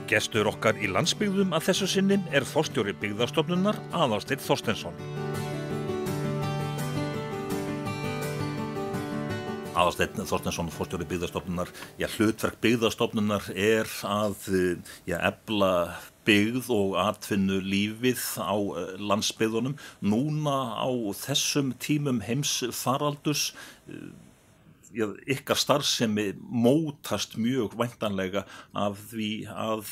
Gestur okkar í landsbyggðum að þessu sinni forstjóri Byggðastofnunar Aðalsteinn Þorsteinsson. Aðalsteinn Þorsteinsson, forstjóri Byggðastofnunar. Hlutverk Byggðastofnunar að efla byggð og atvinnulífið á landsbyggðunum. Núna á þessum tímum heimsfaraldurs ykkar starfsemi mótast mjög væntanlega af því að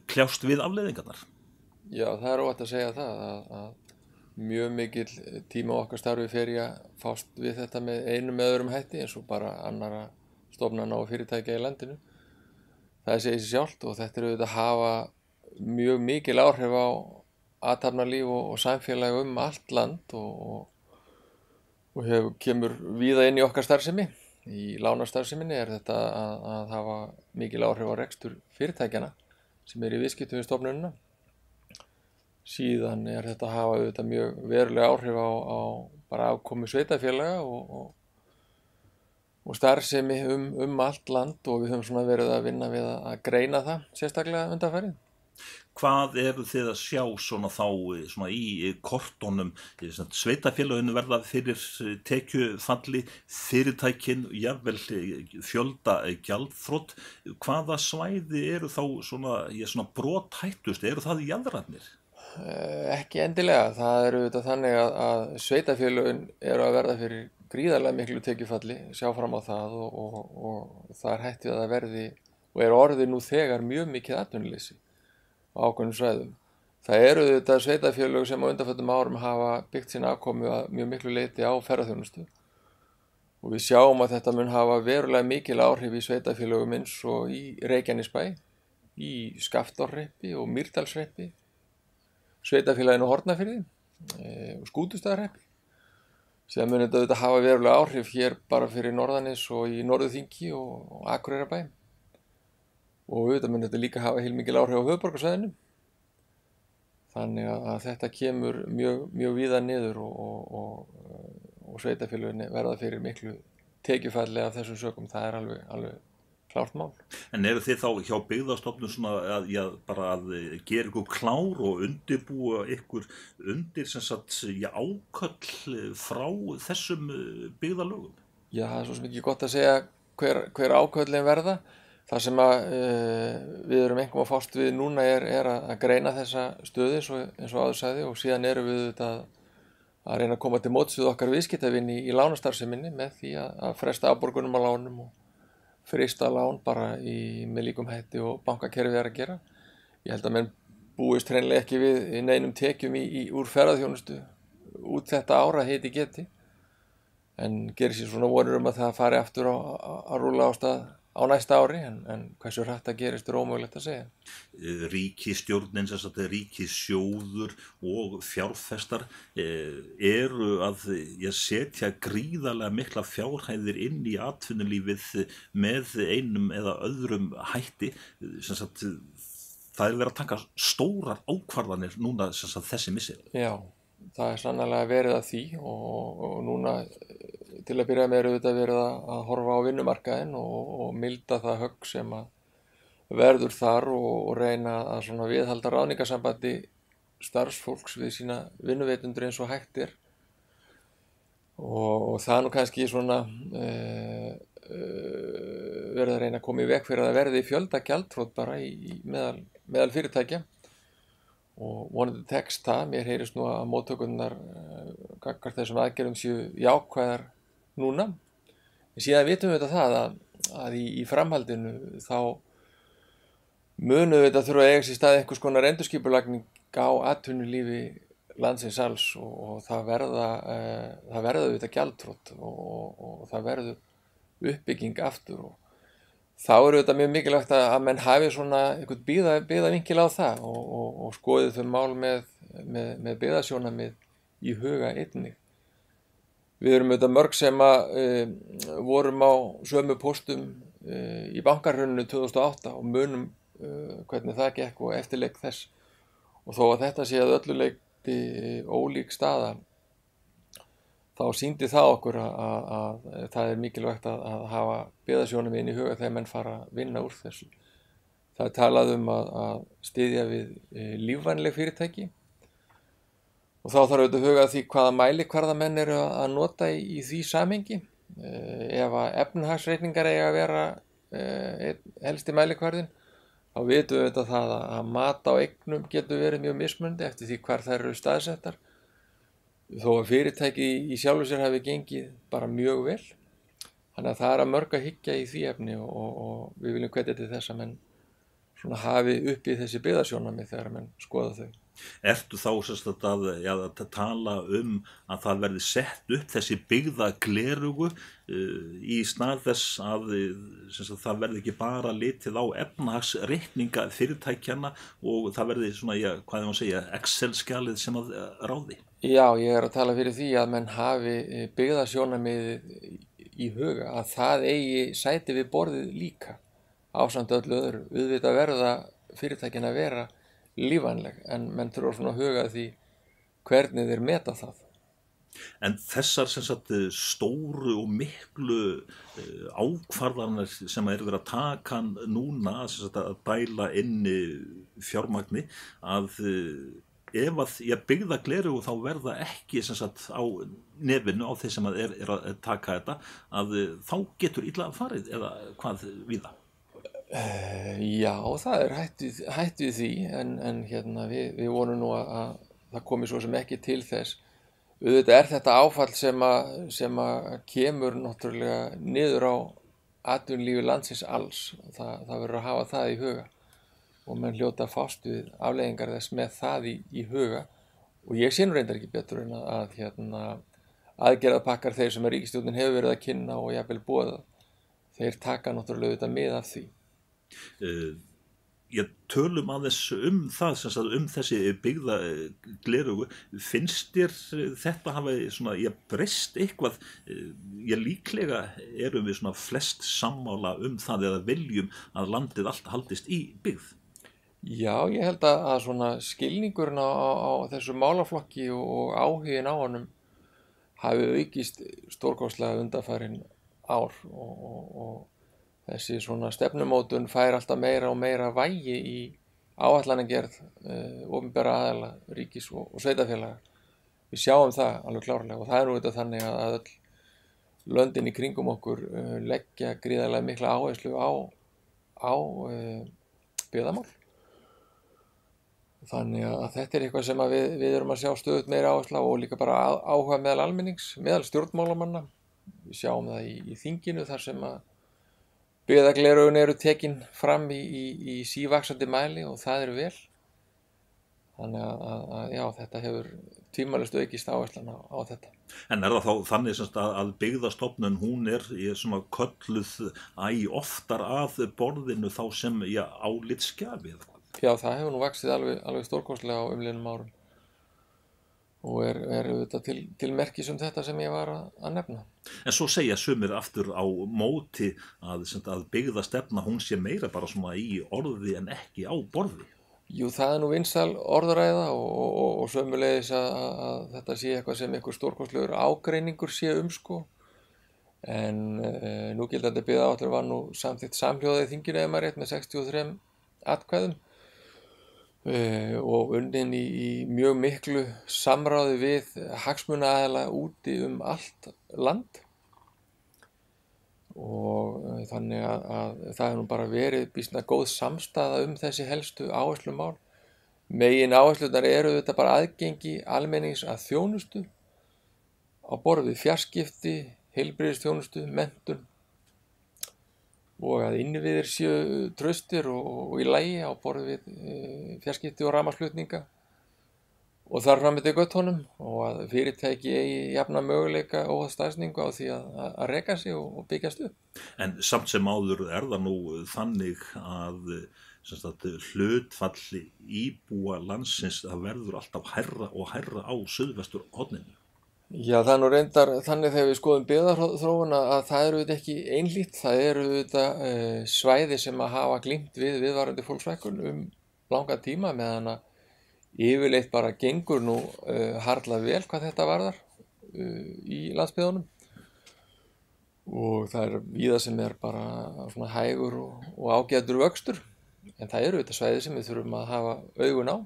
kljást við afleiðingarnar. Já, það óhætt að segja það að mjög mikill tíma okkar starfi fer í að fást við þetta með einum eða öðrum hætti eins og bara annara stofnana og fyrirtækja í landinu. Það segir sig sjálft og þetta auðvitað að hafa mjög mikil áhrif á athafnalíf og samfélag allt land og kemur víða inn í okkar starfsemi. Í lánastarfseminni þetta að hafa mikil áhrif á rekstur fyrirtækjana sem í viðskiptum við stofnunina. Síðan þetta að hafa auðvitað mjög veruleg áhrif á bara afkomu sveitarfélaga og starfsemi allt land og við höfum verið að vinna við að greina það sérstaklega undanfarið. Hvað eru þið að sjá þá í kortunum? Sveitarfélögin verða fyrir tekjufalli, fyrirtækin, jafnvel fjölda gjaldþrot. Hvaða svæði eru þá brothættust? Eru það jaðrarnir? Ekki endilega. Það auðvitað þannig að sveitarfélögin eru að verða fyrir gríðarlega miklu tekjufalli, sjá fram á það og það hætt við að það verði og orðið nú þegar mjög mikið atvinnuleysi á ákveðnum svæðum. Það eru auðvitað sveitarfélög sem á undanförnum árum hafa byggt sína afkomu að mjög miklu leyti á ferðaþjónustu og við sjáum að þetta mun hafa verulega mikil áhrif í sveitarfélögum eins og í Reykjanesbæ, í Skaftárhreppi og Mýrdalshreppi, sveitarfélaginu Hornafirði og Skútustaðahreppi. Síðan mun þetta auðvitað hafa verulega áhrif hér bara fyrir Norðanes og í Norðurþingi og Akureyrarbæ. Og auðvitað mun þetta líka hafa heilmikil áhrif á höfuðborgarsvæðinu. Þannig að þetta kemur mjög víða niður og sveitarfélögin verða fyrir miklu tekjufalli af þessum sökum. Það alveg klárt mál. En eru þið þá hjá Byggðastofnun að gera ykkur klár og undirbúa ykkur undir áköll frá þessum byggðalögum? Já, það svo sem ekki gott að segja hver áköllin verða. Það sem við erum einkum að fást við núna að greina þessa stöðu eins og áður sagði og síðan erum við að reyna að koma til móts við okkar viðskiptavini í lánastarfseminni með því að fresta afborgunum á lánum og frysta lán bara með líkum hætti og bankakerfið að gera. Ég held að menn búist hreinlega ekki við neinum tekjum úr ferðaþjónustu út þetta ára heiti geti en gerir sér vonur að það fari aftur að rúlla á stað á næsta ári, en hversu hratt það gerist ómögulegt að segja. Ríkisstjórnin, ríkissjóður og fjárfestar eru að setja gríðarlega mikla fjárhæðir inn í atvinnulífið með einum eða öðrum hætti. Það verið að taka stórar ákvarðanir núna þessi misseri. Já, það sannarlega verið að því og núna til að byrja með auðvitað verið að horfa á vinnumarkaðinn og milda það högg sem verður þar og reyna að viðhalda ráðningarsambandi starfsfólks við sína vinnuveitundur eins og hægt og það nú kannski verið að reyna að koma í veg fyrir að það verði fjölda gjaldþrot bara meðal fyrirtækja og vonandi tekst það. Mér heyrist nú að móttökurnar gagnvart þessum aðgerðum séu jákvæðar núna. En síðan vitum við það að í framhaldinu þá munum við þurfa að eiga sér stað einhvers konar endurskipulagning á atvinnulífi landsins alls og það verða gjaldþrot og það verður uppbygging aftur og þá þetta mjög mikilvægt að menn hafi einhvern byggðavinkil á það og skoði þau mál með byggðasjónarmið í huga einnig. Við erum mörg sem vorum á sömu póstum í bankahruninu 2008 og munum hvernig það gekk og eftirleik þess og þó að þetta sé að öllu leyti ólík staða þá sýndi það okkur að það mikilvægt að hafa byggðasjónarmiðin í huga þegar menn fara að vinna úr Það er talað að styðja við lífvænleg fyrirtæki og þá þarf auðvitað að huga að því hvaða mælikvarða menn eru að nota í því samhengi. Ef að efnahagsreikningar eiga að vera helsti mælikvarðinn, þá vitum við auðvitað það að mat á eignum getur verið mjög mismunandi eftir því hvar þær eru staðsettar. Þó að fyrirtæki í sjálfu sér hafi gengið bara mjög vel. Þannig að það er að mörg að hyggja í því efni og við viljum hvetja til þess að menn svona hafi uppi þessi byggðasjónarmið þegar menn skoða þau. Ertu þá að tala að það verði sett upp þessi byggðaglerugu í snað þess að það verði ekki bara litið á efnahagsreikninga fyrirtækjanna og það verði svona, hvað ég má segja, Excel-skjalið sem að ráði? Já, ég er að tala fyrir því að menn hafi byggðasjónarmið í huga, að það eigi sæti við borðið líka ásamt öllu öðru. Auðvitað verða fyrirtækin að vera lífvænleg, en menn þurfa svona að huga því hvernig þeir meta það. En þessar stóru og miklu ákvarðanir sem er verið að taka núna að dæla inn fjármagni, að ef að byggðaglerugu þá verða ekki á nefinu á þeir sem er að taka þetta, að þá getur illa farið, eða hvað víða? Já, það er hætt við því, en við vonum nú að það komi svo sem ekki til þess. Auðvitað er þetta áfall sem að kemur náttúrulega niður á atvinnulífi landsins alls. Það verður að hafa það í huga og menn hljóta að fást við afleiðingar þess með það í huga. Og ég sé nú reyndar ekki betur en að aðgerðapakkar þeir sem ríkisstjórnin hefur verið að kynna og jafnvel boðað, þeir taka náttúrulega auðvitað mið af því. Ég tölum aðeins það, þessi byggðaglerugu. Finnst þér þetta hafa breyst eitthvað? Líklega erum við flest sammála það eða viljum að landið allt haldist í byggð. Já, ég held að svona skilningurinn á þessu málaflokki og áhuginn á honum hafi aukist stórkostlega undanfarin ár og þessi svona stefnumótun fær alltaf meira og meira vægi í áætlanagerð opinberra aðila, ríkis og sveitarfélaga. Við sjáum það alveg klárlega og það er nú þetta þannig að öll löndin í kringum okkur leggja gríðarlega mikla áherslu á byggðamál. Þannig að þetta er eitthvað sem við erum að sjá stöðugt meira áherslu á og líka bara áhuga meðal almennings, meðal stjórnmálamanna. Við sjáum það í þinginu þar sem að byggðagleraugun eru tekin fram í sívaxandi mæli og það er vel. Þannig að já, þetta hefur tvímælalaust aukist áherslan á þetta. En er það þá þannig að byggðastofnun hún er kölluð oftar að borðinu þá sem álitsgjafi eða hvað? Já, það hefur nú vaxið alveg stórkostlega á umliðnum árum og er auðvitað til merkis þetta sem ég var að nefna. En svo segja sumir aftur á móti að byggðastefna hún sé meira bara svona í orði en ekki á borði. Jú, það er nú vinsæl orðræða og sömuleiðis að þetta sé eitthvað sem einhver stórkostlegur ágreiningur sé sko. En núgildandi byggðaáætlun var nú samþykkt samhljóða í þinginu ef maður rétt með 63 atkvæðum. Og unnin í mjög miklu samráði við hagsmunaaðila úti allt land og þannig að það er nú bara verið býsna góð samstaða þessi helstu áherslumál. Megin áherslunar eru þetta bara aðgengi almennings að þjónustu á borð við fjarskipti, heilbrigðisþjónustu, menntun og að innviðir séu traustir og í lagi á borð við fjarskipti og rafmagnsflutninga og þar fram eftir götunum og að fyrirtæki eigi jafna möguleika og staðsningu á því að reka sig og byggjast upp. En samt sem áður er það nú þannig að hlutfalli íbúa landsins það verður alltaf hærra og hærra á suðvesturhorninu. Já, það er nú reyndar þannig þegar við skoðum byggðaþróun að það eru auðvitað ekki einhlítt. Það eru auðvitað svæði sem að hafa glímt við viðvarandi fólksfækkun langa tíma meðan að yfirleitt bara gengur nú harla vel hvað þetta varðar í landsbyggðunum. Og það er víða sem er bara svona hægur og ágætur vöxtur. En það eru þetta svæði sem við þurfum að hafa augun á.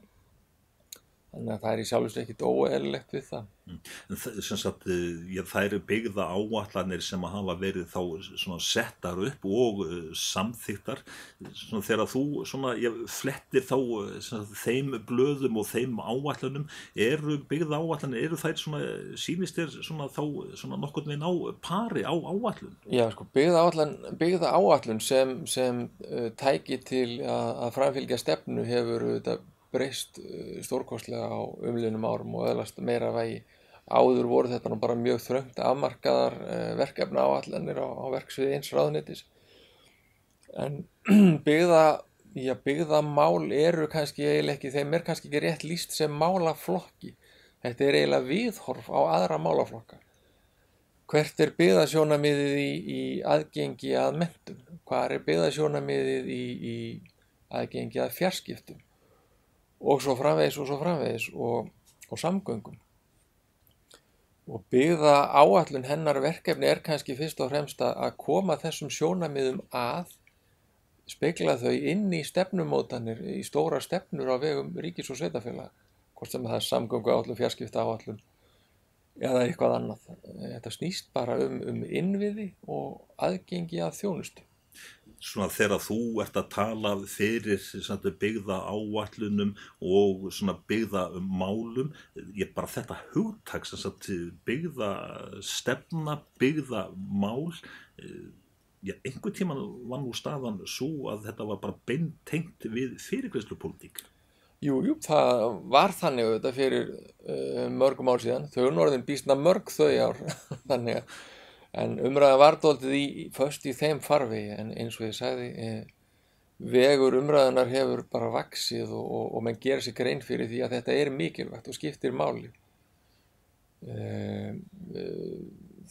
Þannig að það í sjálfu sér ekkert óeðlilegt við það. En sem sagt, það eru byggða áætlanir sem að hafa verið þá svona settar upp og samþyktar. Svona þegar þú svona, flettir þá sagt, þeim blöðum og þeim áætlunum, eru byggða áætlanir, eru þær svona, sýnist þér svona þá svona nokkurn veginn á pari á áætlun? Já, sko, byggða áætlun sem tæki til að framfylgja stefnu hefur þetta breyst stórkostlega á umliðnum árum og öðlast meira vægi. Áður voru þetta nú bara mjög þröngt afmarkaðar verkefna áætlanir á verksviði eins ráðuneytis. En byggðamál eru kannski eiginlega ekki, þeim kannski ekki rétt lýst sem málaflokki. Þetta eiginlega viðhorf á aðra málaflokka. Hvert byggðasjónarmiðið í aðgengi að menntun? Hvar byggðasjónarmiðið í aðgengi að fjarskiptum? Og svo framvegis og samgöngum. Og byggða áætlun hennar verkefni kannski fyrst og fremst að koma þessum sjónarmiðum að, spegla þau inn í stefnumótanir, í stóra stefnur á vegum ríkis og sveitarfélaga, hvort sem það samgönguáætlun, fjarskiptaáætlun eða eitthvað annað. Þetta snýst bara um innviði og aðgengi að þjónustu. Svona þegar þú ert að tala fyrir byggða áætlunum og svona byggða málum, bara þetta hugtak byggða stefna, byggða mál, einhvern tímann var nú staðan svo að þetta var bara beintengt við fyrirgreiðslupólitík. Jú, það var þannig auðvitað fyrir mörgum ár síðan. Þau eru orðin býsna mörg þau ár, þannig að en umræða var dálítið föst í þeim farvegi, en eins og ég sagði, vegur umræðunar hefur bara vaxið og menn gerir sér grein fyrir því að þetta mikilvægt og skiptir máli.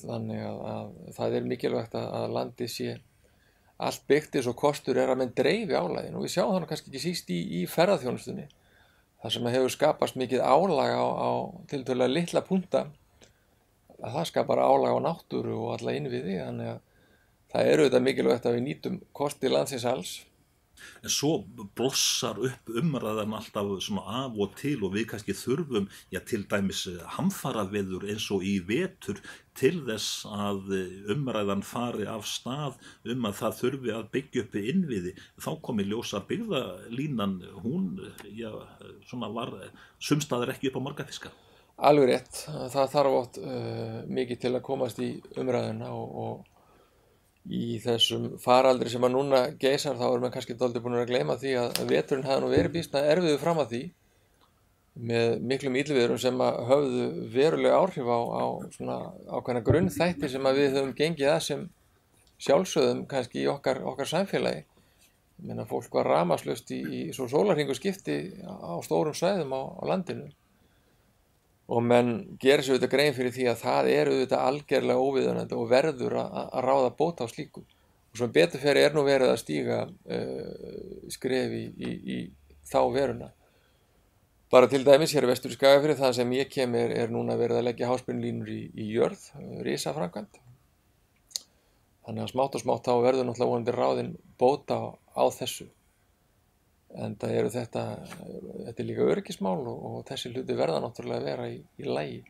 Þannig að það mikilvægt að landið sé allt byggt eins og kostur að menn dreifi álaginu, og við sjáum það kannski ekki síst í ferðaþjónustunni, þar sem hefur skapast mikið álag á tiltölulega litla punkta, að það skapar álag á náttúru og alla innviði, þannig að það auðvitað mikilvægt að við nýtum kosti landsins alls. En svo blossar upp umræðan alltaf svona af og til, og við kannski þurfum, til dæmis hamfaraveður eins og í vetur, til þess að umræðan fari af stað að það þurfi að byggja upp innviði. Þá kom í ljós að byggðalínan, hún svona var sumstaðar ekki upp á margafiska. Alveg rétt, það þarf oft mikið til að komast í umræðuna, og í þessum faraldri sem að núna geisar, þá maður kannski dálítið búin að gleyma því að veturinn hafði nú verið býsna erfiður fram að því, með miklum illviðrum sem að höfðu verulega áhrif á svona ákveðna grunnþætti sem að við höfum gengið að sem sjálfsögðum kannski í okkar samfélagi. Ég meina, fólk var rafmagnslaust í svo sólarhringaskipti á stórum svæðum á landinu. Og menn gerir sér auðvitað grein fyrir því að það auðvitað algerlega óviðunandi og verður að ráða bóta á slíku. Og sem betur fer nú verið að stíga skref í þá veruna. Bara til dæmis hér vestur í Skagafirði, það sem ég kem núna verið að leggja háspennulínur í jörð, risaframkvæmd. Þannig að smátt og smátt þá verður náttúrulega vonandi ráðin bóta á þessu. En þetta líka öryggismál, og þessi hluti verða náttúrulega að vera í lagi.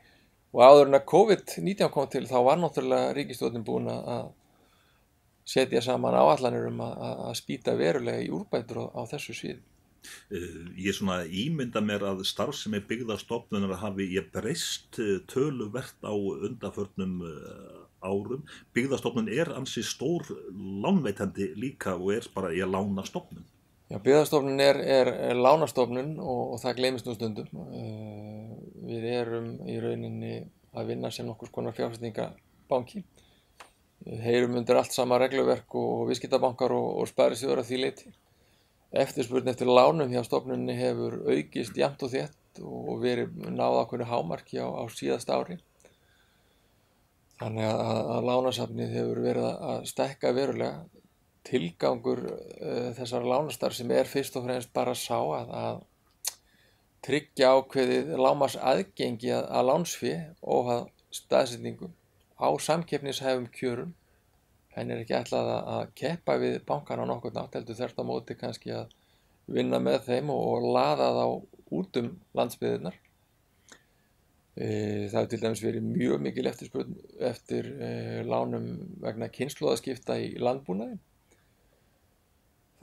Og áður en að COVID-19 kom til, þá var náttúrulega ríkisstjórnin búin að setja saman áætlanir að spýta verulega í úrbætur á þessu sviði. Ég svona ímynda mér að starfsemi Byggðastofnunar hafi breyst töluvert á undanförnum árum. Byggðastofnun ansi stór lánveitandi líka og bara lánastofnun. Já, Byggðastofnun lánastofnun og það gleymist nú stundum. Við erum í rauninni að vinna sem nokkurs konar fjárfestingabanki. Við heyrum undir allt sama regluverk og viðskiptabankar og sparisjóðir að því leyti. Eftirspurn eftir lánum hjá stofnunni hefur aukist jafnt og þétt og verið náð ákveðnu hámarki á síðasta ári. Þannig að lánasafnið hefur verið að stækka verulega. Tilgangur þessar lánastar sem fyrst og fremst bara sá að tryggja ákveðið lágmarks aðgengi að lánsfé óháð staðsetningu á samkeppnishæfum kjörum. Henni ekki ætlað að keppa við bankana á nokkurn nátt, heldur þvert á móti kannski að vinna með þeim og laða þá út landsbyggðirnar. Það hefur til dæmis verið mjög mikil eftirspurn eftir lánum vegna kynslóðaskipta í landbúnaði.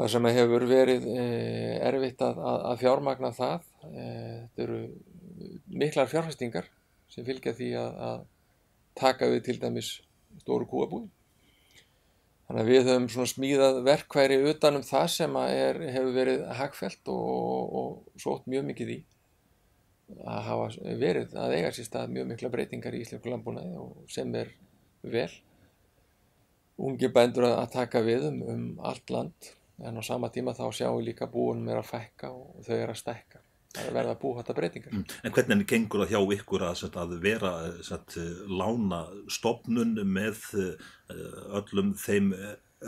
Það sem hefur verið erfitt að fjármagna það. Þetta eru miklar fjárfestingar sem fylgja því að taka við til dæmis stóru kúabúi. Þannig að við höfum svona smíðað verkfæri utan það sem hefur verið hagfellt og sótt mjög mikið í að hafa verið að eiga sér stað mjög mikla breytingar í íslensku landbúnaði og sem vel. Ungir bændur að taka við allt land, en á sama tíma þá sjáum við líka búunum að fækka og þau að stækka. Það verða búhættar breytingar. En hvernig gengur það hjá ykkur að vera lánastofnun með öllum þeim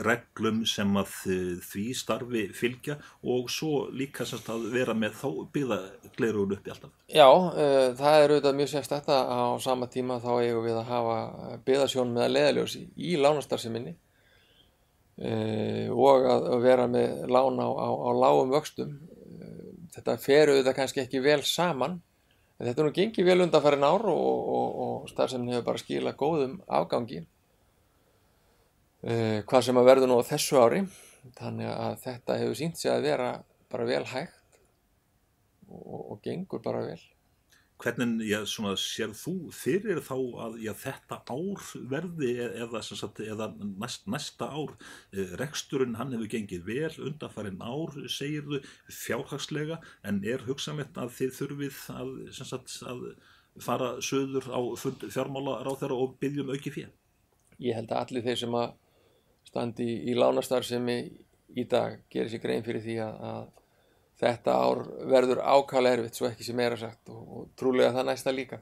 reglum sem að því starfi fylgja og svo líka að vera með þá byggðagleraugun uppi alltaf? Já, það auðvitað mjög sérstakt að á sama tíma þá eigum við að hafa byggðasjónarmið að leiðarljósi í lánastarfseminni og að vera með lán á lágum vöxtum. Þetta fer auðvitað kannski ekki vel saman, en þetta nú gengið vel undanfarin ár og starfsemin hefur bara skilað góðum afgangi. Hvað sem að verður nú á þessu ári, þannig að þetta hefur sýnt sig að vera bara vel hægt og gengur bara vel. Hvernig sér þú fyrir þá að þetta ár verði eða næsta ár? Reksturinn hann hefur gengið vel undanfarin ár, segirðu, fjárhagslega, en hugsanlegt að þið þurfið að fara suður á fund fjármálaráðherra og biðja aukið fé? Ég held að allir þeir sem að standi í lánastarfsemi í dag gerir sér grein fyrir því að þetta ár verður ákaflega erfitt, svo ekki sé meira sagt, og trúlega það næsta líka.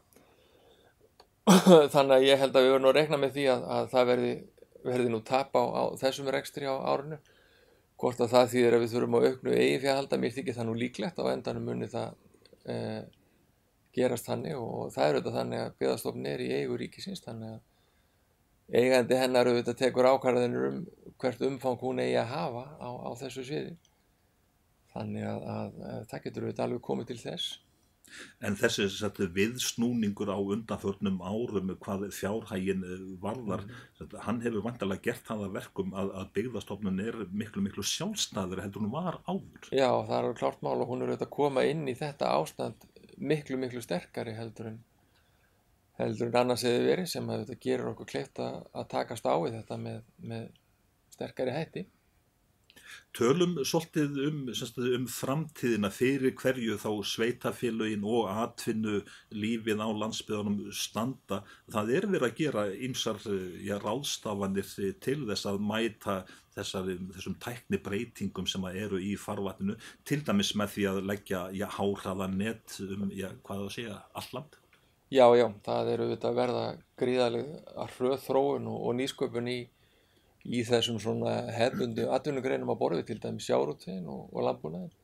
Þannig að ég held að við verðum að reikna með því að það verði nú tap á þessum rekstri á árinu. Hvort að það þýðir að við þurfum á auknu eiginfé að halda, mér þykir það nú líklegt, á endanum muni það gerast þannig, og það auðvitað þannig að Byggðastofnun í eigu ríkisins, þannig að eigandi hennar auðvitað tekur ákvarðanir hvert umfang hún eigi að hafa á þessu sviði. Þannig að það getur auðvitað alveg komið til þess. En þessi viðsnúningur á undanförnum árum hvað fjárhaginn varðar, hann hefur væntanlega gert það að verkum að Byggðastofnun miklu sjálfstæðari heldur hún var áður. Já, það klárt mál og hún auðvitað að koma inn í þetta ástand miklu sterkari heldur en annars hefði verið, sem auðvitað gerir okkur kleift að takast á við þetta með sterkari hætti. Tölum svolítið framtíðina, fyrir hverju þá sveitafélögin og atvinnulífið á landsbyggðunum standa. Það verið að gera ýmsar ráðstafanir til þess að mæta þessum tæknibreytingum sem eru í farvatninu, til dæmis með því að leggja háhraðanet allt land. Já, það auðvitað að verða gríðarlega hröð þróun og nýsköpun í þessum svona hefðbundu atvinnugreinum á borð við til dæmis sjávarútveginn og landbúnaðinn.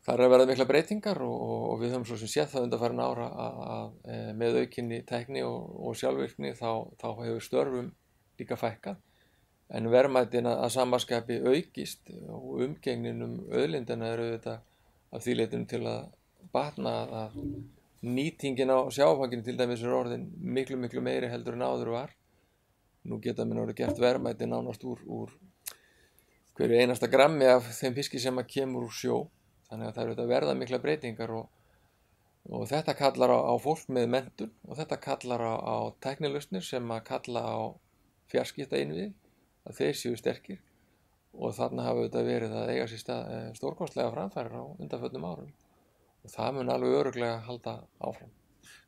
Það að verða mikla breytingar og við höfum svo sem séð það undanfarin ára að með aukinni tækni og sjálfvirkni þá hefur störfum líka fækkað, en verðmætin að samaskapi aukist og umgengnin auðlindina auðvitað af því leytinu til að batna að nýtingin á sjávarfanginu til dæmis orðin miklu meiri heldur en áður var. Nú geta menn orðið gert verðmæti nánast úr hverju einasta grammi af þeim fiski sem kemur úr sjó. Þannig að það eru verða mikla breytingar og þetta kallar á fólk með menntun og þetta kallar á tæknilausnir sem kalla á fjarskiptainnviði, að þeir séu sterkir, og þarna hafa verið að eiga sér stórkostlega framfarir á undanförnum árum. Og það mun alveg örugglega halda áfram.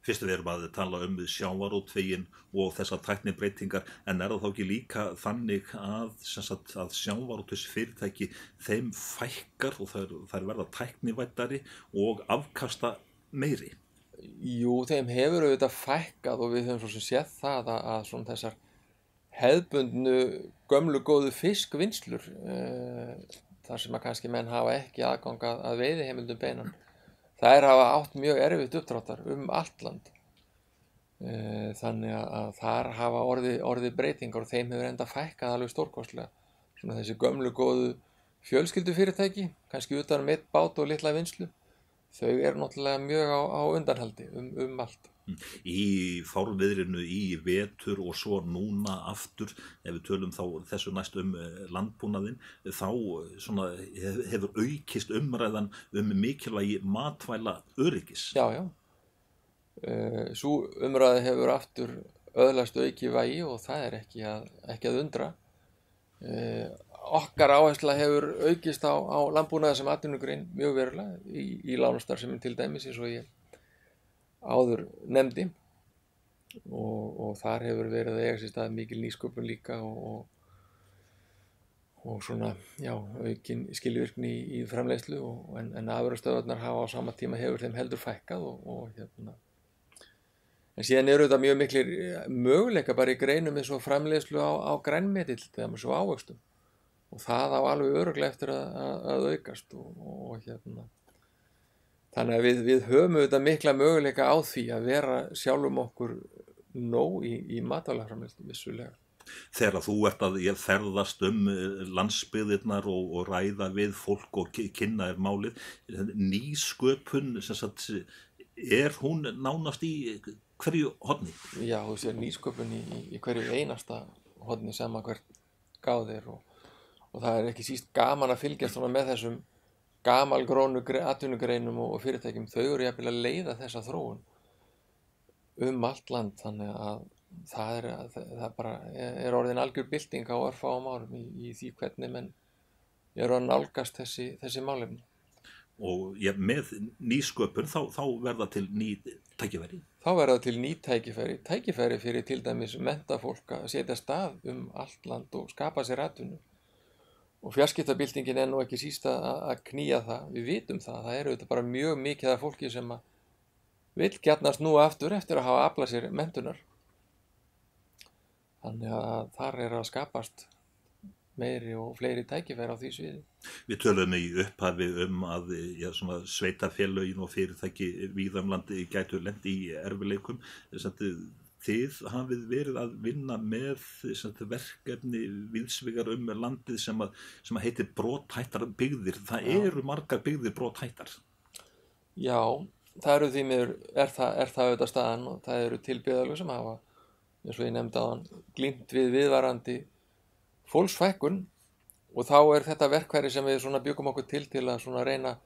Fyrst við erum að tala sjávarútveginn og þessar tæknibreytingar, en það þá ekki líka þannig að sjávarútvegsfyrirtæki þeim fækkar og þær verða tæknivæddari og afkasta meiri? Jú, þeim hefur auðvitað fækkað og við höfum svo sem séð það að svona þessar hefðbundnu gömlu góðu fiskvinnslur, þar sem að kannski menn hafa ekki aðgang að veiðiheimildum beinan, þær hafa átt mjög erfitt uppdráttar allt land. Þannig að þar hafa orðið breytingar og þeim hefur enda fækkað alveg stórkostlega. Svona þessi gömlu góðu fjölskyldufyrirtæki, kannski utan eitt bát og litla vinnslu, þau eru náttúrulega mjög á undanhaldi allt. Í fárviðrinu í vetur og svo núna aftur, ef við tölum þá þessu næst landbúnaðinn, þá svona hefur aukist umræðan mikilvægi matvæla öryggis. Já. Sú umræða hefur aftur öðlast auki vægi og það er ekki að undra. Okkar áhersla hefur aukist á landbúnaði sem atvinnugrein mjög verulega í lánastarfsemi til dæmis eins og ég áður nefndi og þar hefur verið að eiga sér stað mikil nýsköpun líka og svona, já, aukin skilvirkni í framleiðslu en afurðastöðvarnar hafa á sama tíma hefur þeim heldur fækkað en síðan eru þetta mjög miklir möguleika bara í greinum eins og framleiðslu á grænmeti til dæmis og ávöxtum og það á alveg örugglega eftir að aukast og þannig að við höfum auðvitað mikla möguleika á því að vera sjálfum okkur nóg í matvælaframleiðslu vissulega. Þegar þú ert að ferðast landsbyggðirnar og ræða við fólk og kynna málið, nýsköpun sem sagt, hún nánast í hverju horni? Já, þú sér nýsköpun í hverju einasta horni sama hvert gáð er og það er ekki síst gaman að fylgjast með þessum gamalgrónu atvinnugreinum og fyrirtækjum. Þau eru jafnvel að leiða þessa þróun allt land, þannig að það bara er orðin algjör bylting á örfáum árum í því hvernig menn eru að nálgast þessi málefni. Og með nýsköpun þá verða til ný tækifæri? Þá verða til ný tækifæri fyrir til dæmis menntafólk að setja stað allt land og skapa sér atvinnu. Og fjarskiptabyltingin er nú ekki síst að knýja það, við vitum það eru þetta bara mjög mikið af fólki sem vill gjarnan snúa aftur eftir að hafa aflað sér menntunar. Þannig að þar er að skapast meiri og fleiri tækifæri á því sviði. Við tölum í upphafi að sveitarfélögin og fyrirtæki víða landi gætu lent í erfiðleikum. Þið hafið verið að vinna með verkefni víðsvegar landið sem heitir brothættar byggðir. Það eru margar byggðir brothættar. Já, það eru því miður, er það auðvitað staðan og það eru til byggðarlög sem hafa, eins og ég nefndi áðan, glímt við viðvarandi fólksfækkun og þá er þetta verkfæri sem við byggum okkur til að reyna að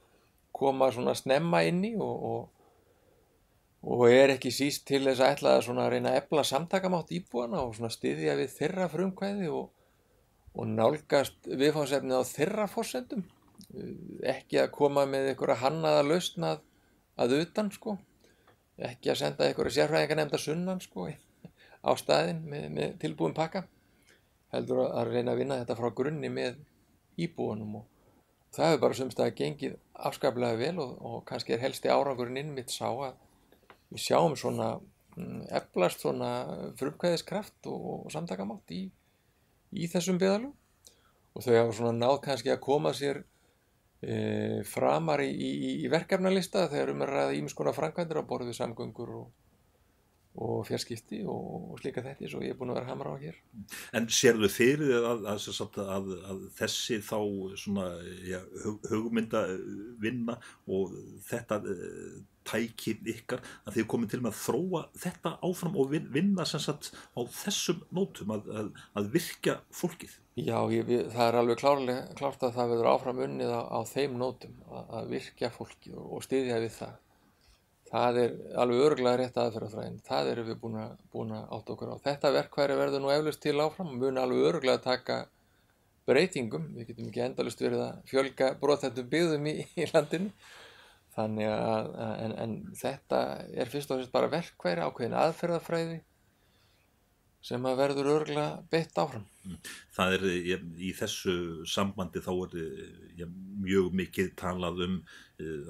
koma snemma inn í og er ekki síst til þess að ætla að reyna að efla samtakamátt íbúana og styðja við þeirra frumkvæði og nálgast viðfangsefnið á þeirra forsendum, ekki að koma með einhverja hannaða lausn að utan, ekki að senda einhverja sérfræðinganefnda sunnan á staðinn með tilbúin pakka, heldur að reyna að vinna þetta frá grunni með íbúanum og það hefur bara sumstaðar gengið afskaplega vel og kannski er helsti árangurinn innmitt sá að við sjáum eflast frumkvæðiskraft og samtakamátt í þessum byggðarlögum og þau hafa náð kannski að koma sér framar í verkefnalista þegar er að ræða ýmiss konar framkvæmdir á borð við samgöngur og fjarskipti og slíka þetta svo ég er búin að vera hamra á hér. En sérðu fyrir að þessi þá hugmyndavinna og þetta tæki ykkar að þið komið til með að þróa þetta áfram og vinna á þessum nótum að virkja fólkið? Já, það er alveg klárt að það verður áfram unnið á þeim nótum að virkja fólkið og styðja við það. Það er alveg örugglega rétt aðferðafræðin. Það erum við búin að átta okkur á. Þetta verkfæri verður nú eflaust til áfram og mun alveg örugglega taka breytingum. Við getum ekki endalaust verið að fjölga brothættum byggðum í landinu. Þannig en þetta er fyrst og fremst bara verkfæri, ákveðin aðferðafræði sem að verður örugglega beitt áfram. Það í þessu sambandi þá mjög mikið talað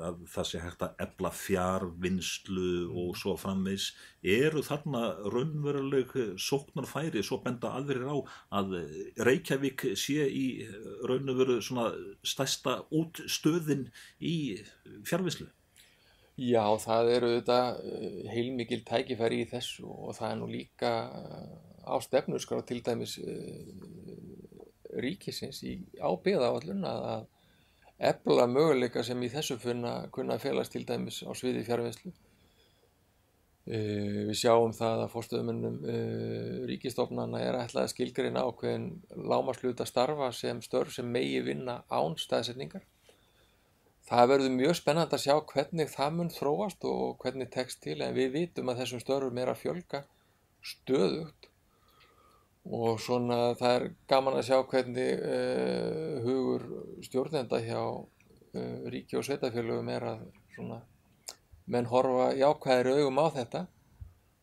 að það sé hægt að efla fjarvinnslu og svo framvegis. Eru þarna raunveruleg sóknarfæri, svo benda aðrir á að Reykjavík sé í raun og veru stærsta útstöðin í fjarvinnslu? Já, það eru heilmikil tækifæri í þessu og það nú líka á stefnuskrá til dæmis ríkisins á byggðaáætlun að efla möguleika sem í þessu kunna að felast til dæmis á sviði fjarvinnslu. Við sjáum það að forstöðumönnum ríkisstofnana ætlað að skilgreina ákveðin lágmarkshluta starfa sem störf sem megi vinna án staðsetningar. Það verður mjög spennandi að sjá hvernig það mun þróast og hvernig tekst til, en við vitum að þessum störfum að fjölga stöðugt og svona það gaman að sjá hvernig hugur stjórnenda hjá ríki og sveitarfélögum að svona menn horfa jákvæðir augum á þetta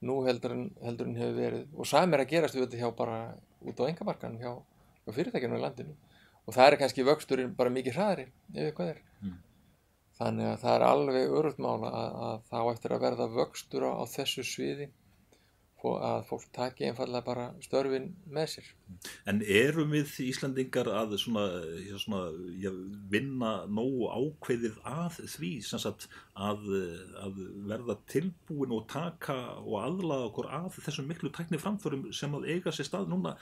nú heldur en hefur verið, og sami að gerast við þetta hjá bara út á einkamarkaðnum hjá fyrirtækjunum í landinu, og það kannski vöxturinn bara mikið hraðari ef eitthvað þannig að það alveg öruggt mál að þá eftir að verða vöxtur á þessu sviði og að fólk taki einfallega bara störfin með sér. En erum við Íslendingar að vinna nógu ákveðið að því sem sagt að verða tilbúin og taka og aðlaga okkur að þessum miklu tækniframförum sem að eiga sér stað núna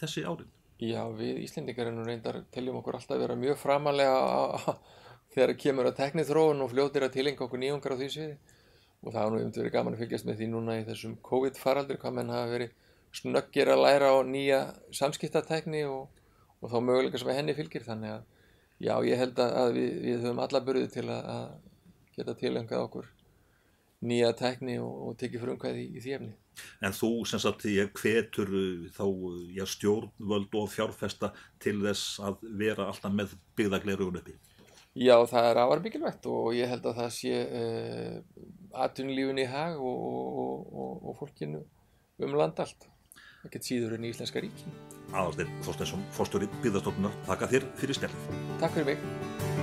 þessi árin? Já, við Íslendingar reyndar teljum okkur alltaf vera mjög framalega þegar kemur að tækniþróun og fljótir að tilengja okkur nýjungar á því sviði. Og það hefur verið gaman að fylgjast með því núna í þessum COVID-faraldri, hvað menn hafa verið snöggir að læra á nýja samskiptatækni og þá möguleika sem henni fylgir. Þannig að já, ég held að við höfum alla burði til að geta tilengað okkur nýja tækni og tekið frumkvæði í því efni. En þú sem sagt hvetur þá stjórnvöld og fjárfesta til þess að vera alltaf með byggðagleraugun uppi? Já, það afar mikilvægt og ég held að það sé atvinnulífinu í hag og fólkinu land allt. Ekkert síður en í íslenska ríkinu. Aðalsteinn Þorsteinsson, forstjóri Byggðastofnunar, þakka þér fyrir spjallið. Takk fyrir mig.